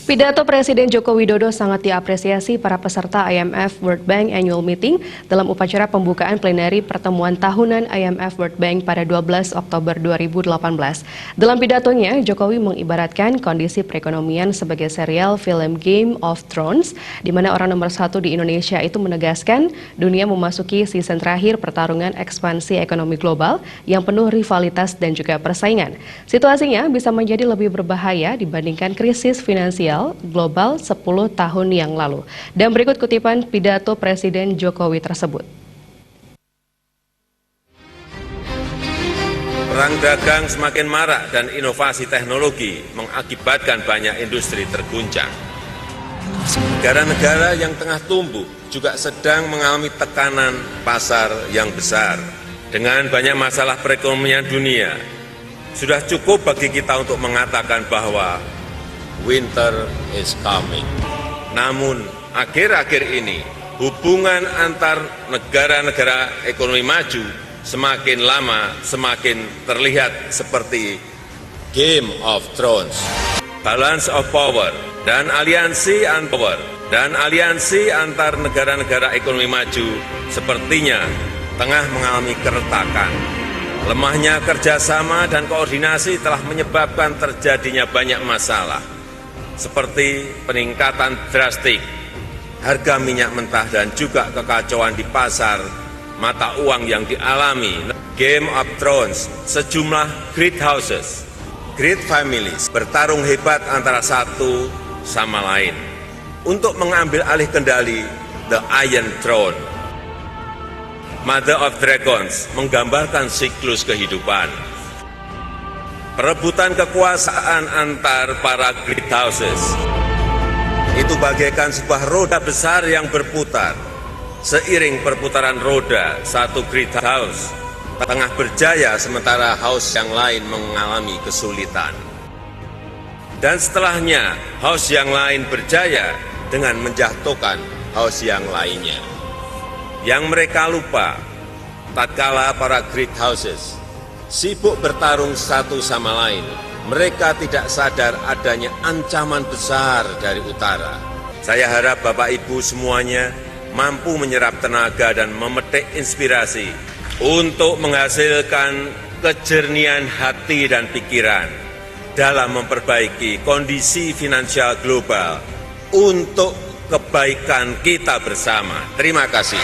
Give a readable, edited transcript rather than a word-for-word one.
Pidato Presiden Joko Widodo sangat diapresiasi para peserta IMF World Bank Annual Meeting dalam upacara pembukaan plenary pertemuan tahunan IMF World Bank pada 12 Oktober 2018. Dalam pidatonya, Jokowi mengibaratkan kondisi perekonomian sebagai serial film Game of Thrones, di mana orang nomor satu di Indonesia itu menegaskan dunia memasuki season terakhir pertarungan ekspansi ekonomi global yang penuh rivalitas dan juga persaingan. Situasinya bisa menjadi lebih berbahaya dibandingkan krisis finansial global 10 tahun yang lalu. Dan berikut kutipan pidato Presiden Jokowi tersebut. Perang dagang semakin marak dan inovasi teknologi mengakibatkan banyak industri terguncang. Negara-negara yang tengah tumbuh juga sedang mengalami tekanan pasar yang besar. Dengan banyak masalah perekonomian dunia, sudah cukup bagi kita untuk mengatakan bahwa winter is coming. Namun, akhir-akhir ini, hubungan antar negara-negara ekonomi maju semakin lama semakin terlihat seperti Game of Thrones. Balance of power dan aliansi antar negara-negara ekonomi maju sepertinya tengah mengalami keretakan. Lemahnya kerjasama dan koordinasi telah menyebabkan terjadinya banyak masalah, seperti peningkatan drastik harga minyak mentah dan juga kekacauan di pasar mata uang yang dialami Game of Thrones. Sejumlah great houses, great families bertarung hebat antara satu sama lain untuk mengambil alih kendali The Iron Throne. Mother of Dragons menggambarkan siklus kehidupan. Perebutan kekuasaan antar para great houses itu bagaikan sebuah roda besar yang berputar. Seiring perputaran roda, satu great house tengah berjaya sementara house yang lain mengalami kesulitan. Dan setelahnya, house yang lain berjaya dengan menjatuhkan house yang lainnya. Yang mereka lupa, tatkala para great houses sibuk bertarung satu sama lain, mereka tidak sadar adanya ancaman besar dari utara. Saya harap Bapak Ibu semuanya mampu menyerap tenaga dan memetik inspirasi untuk menghasilkan kejernihan hati dan pikiran dalam memperbaiki kondisi finansial global untuk kebaikan kita bersama. Terima kasih.